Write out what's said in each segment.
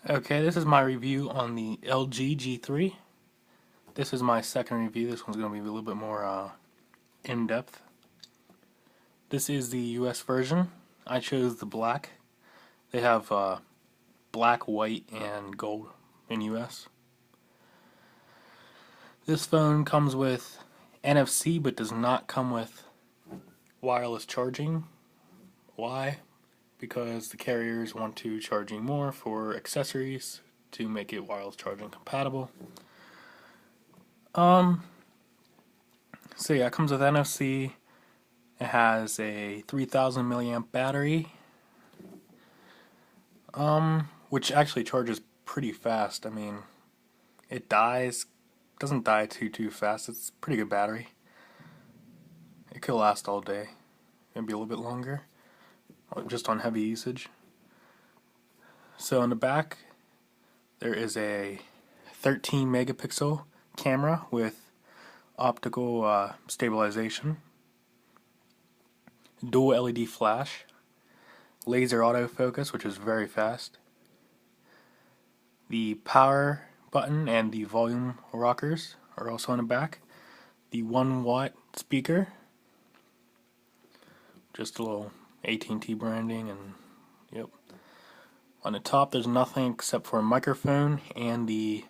Okay, this is my review on the LG G3. This is my second review. This one's going to be a little bit more in-depth. This is the US version. I chose the black. They have black, white, and gold in US. This phone comes with NFC but does not come with wireless charging. Why? Because the carriers want to charge you more for accessories to make it wireless charging compatible. So yeah, it comes with NFC. It has a 3000 milliamp battery, which actually charges pretty fast. I mean, it doesn't die too fast. It's a pretty good battery. It could last all day, maybe a little bit longer, just on heavy usage. So in the back, there is a 13 megapixel camera with optical stabilization, dual LED flash, laser autofocus, which is very fast. The power button and the volume rockers are also on the back. The 1-watt speaker, just a little AT&T branding, and yep. On the top, there's nothing except for a microphone and the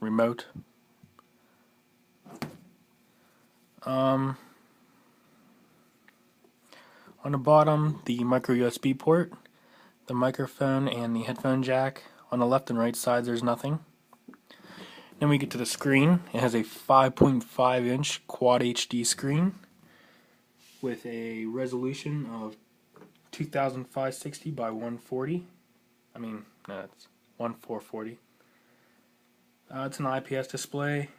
remote. On the bottom, the micro USB port, the microphone, and the headphone jack. On the left and right side, there's nothing. Then we get to the screen. It has a 5.5-inch Quad HD screen with a resolution of 2560 by 140. I mean, no, it's 1440. It's an IPS display.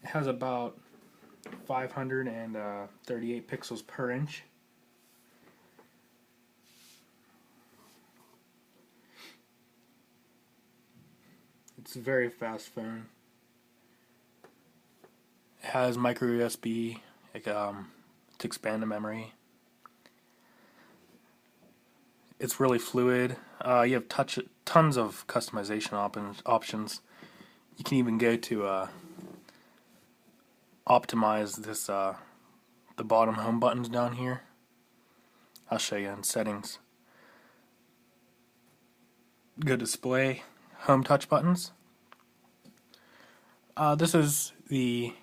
It has about 538 pixels per inch. It's a very fast phone. It has micro USB to expand the memory. It's really fluid. You have tons of customization options. You can even go to optimize this the bottom home buttons down here. I'll show you in settings. Go display, home touch buttons. This is the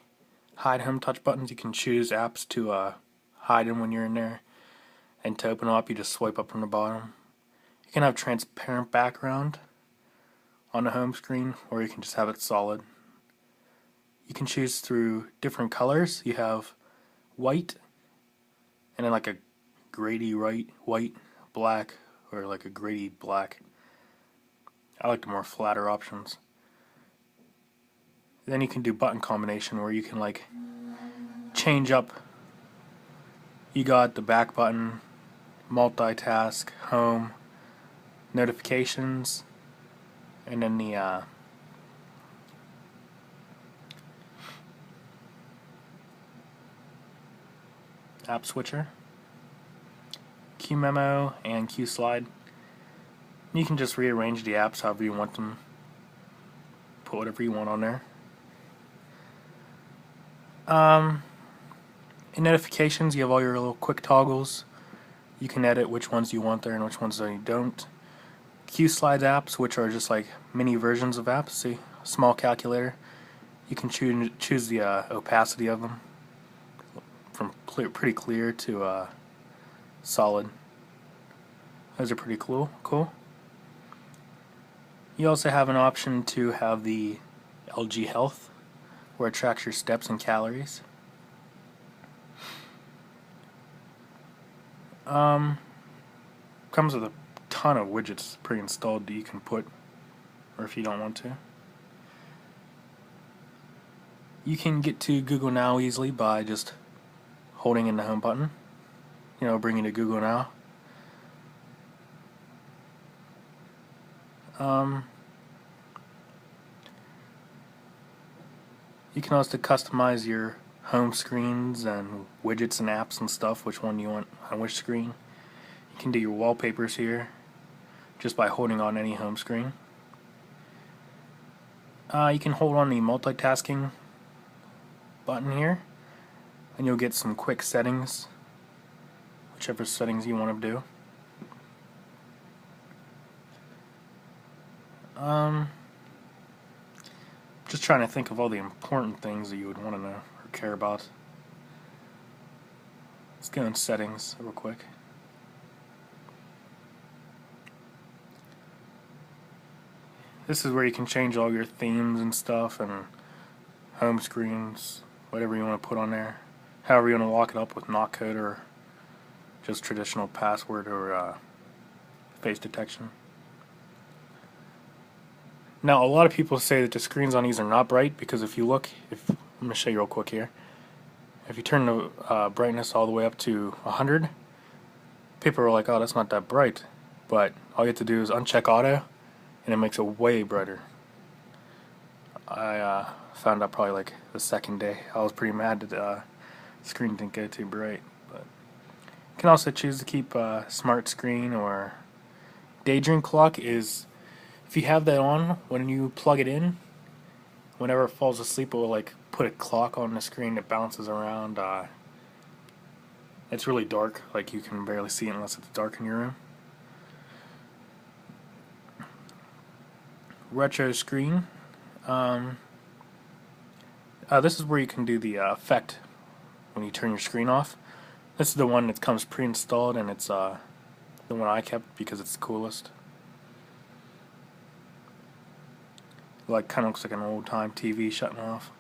hide home touch buttons. You can choose apps to hide them when you're in there, and to open them up you just swipe up from the bottom. You can have transparent background on the home screen, or you can just have it solid. You can choose through different colors. You have white, and then like a grady white, black, or like a grady black. I like the more flatter options. Then you can do button combination where you can like change up. You got the back button, multitask, home, notifications, and then the app switcher, Q memo, and Q slide. You can just rearrange the apps however you want them. Put whatever you want on there. In notifications, you have all your little quick toggles. You can edit which ones you want there and which ones you don't. Q slide apps, which are just like mini versions of apps. See, small calculator. You can choose the opacity of them from pretty clear to solid. Those are pretty cool. You also have an option to have the LG Health, where it tracks your steps and calories. Comes with a ton of widgets pre-installed that you can put, or if you don't want to. You can get to Google Now easily by just holding in the home button. Bring you to Google Now. You can also customize your home screens and widgets and apps and stuff, which one you want on which screen. You can do your wallpapers here just by holding on any home screen. You can hold on the multitasking button here and you'll get some quick settings, whichever settings you want to do. Just trying to think of all the important things that you would want to know or care about. Let's go in settings real quick. This is where you can change all your themes and stuff and home screens, whatever you want to put on there. However you want to lock it up with knock code or just traditional password or face detection. Now, a lot of people say that the screens on these are not bright because if you look, I'm going to show you real quick here. If you turn the brightness all the way up to 100, people are like, oh, that's not that bright. But all you have to do is uncheck auto, and it makes it way brighter. I found out probably like the second day. I was pretty mad that the screen didn't go too bright. But you can also choose to keep smart screen or daydream clock is, if you have that on, when you plug it in, whenever it falls asleep, it will like put a clock on the screen that bounces around. It's really dark, like you can barely see it unless it's dark in your room. Retro screen. This is where you can do the effect when you turn your screen off. This is the one that comes pre-installed, and it's the one I kept because it's the coolest. Like, kind of looks like an old-time TV shutting off.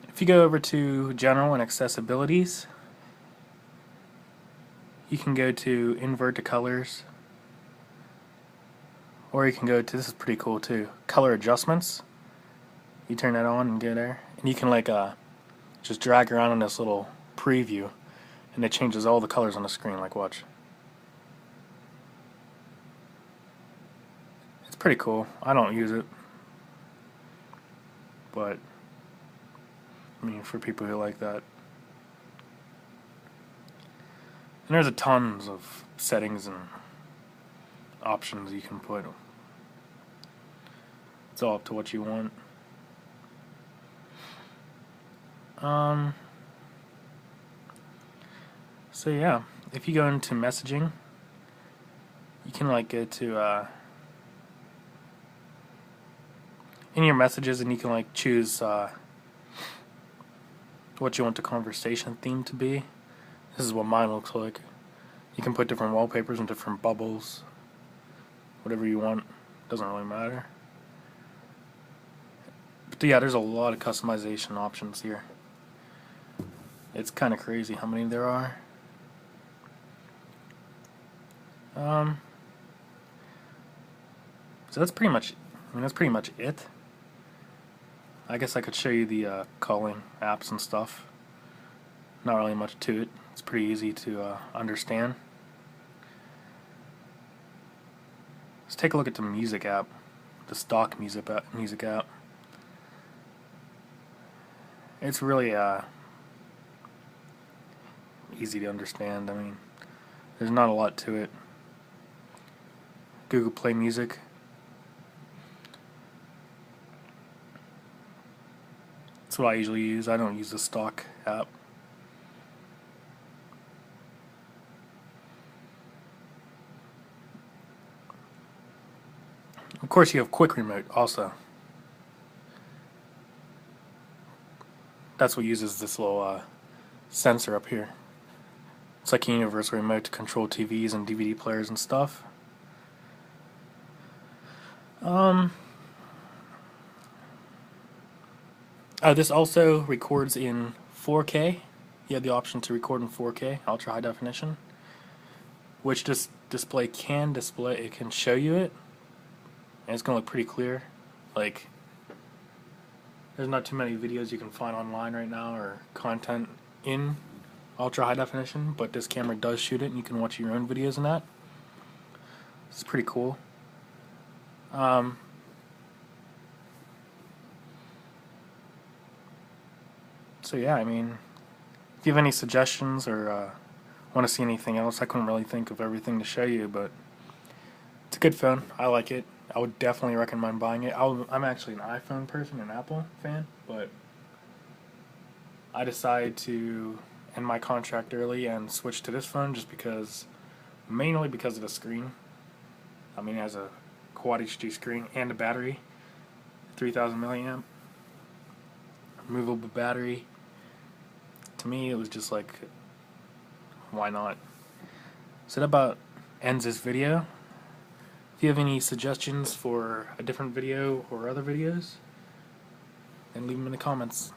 If you go over to General and Accessibilities, you can go to Invert to Colors, or you can go to, this is pretty cool too, Color Adjustments. You turn that on and go there, and you can like just drag around on this little preview, and it changes all the colors on the screen. Like, watch. It's pretty cool. I don't use it, but I mean, for people who like that. And there's a tons of settings and options you can put. It's all up to what you want. So yeah, if you go into messaging, you can like go to in your messages, and you can like choose what you want the conversation theme to be. This is what mine looks like. You can put different wallpapers and different bubbles, whatever you want. Doesn't really matter. But yeah, there's a lot of customization options here. It's kind of crazy how many there are. So that's pretty much, that's pretty much it. I guess I could show you the calling apps and stuff. Not really much to it. It's pretty easy to understand. Let's take a look at the music app, the stock music app. It's really easy to understand. I mean, there's not a lot to it. Google Play Music. That's what I usually use. I don't use the stock app. Of course, you have Quick Remote also. That's what uses this little sensor up here. It's like a universal remote to control TVs and DVD players and stuff. This also records in 4K. You have the option to record in 4K, ultra high definition, which this display can display. It can show you it, and it's gonna look pretty clear. Like, there's not too many videos you can find online right now or content in ultra high definition, but this camera does shoot it, and you can watch your own videos in that. It's pretty cool. So yeah, I mean, if you have any suggestions or want to see anything else, I couldn't really think of everything to show you, but it's a good phone. I like it. I would definitely recommend buying it. I'm actually an iPhone person, an Apple fan, but I decided to end my contract early and switch to this phone just because, mainly because of the screen. I mean, it has a Quad HD screen and a battery, 3000 milliamp, removable battery. To me, it was just like, why not? So that about ends this video. If you have any suggestions for a different video or other videos, then leave them in the comments.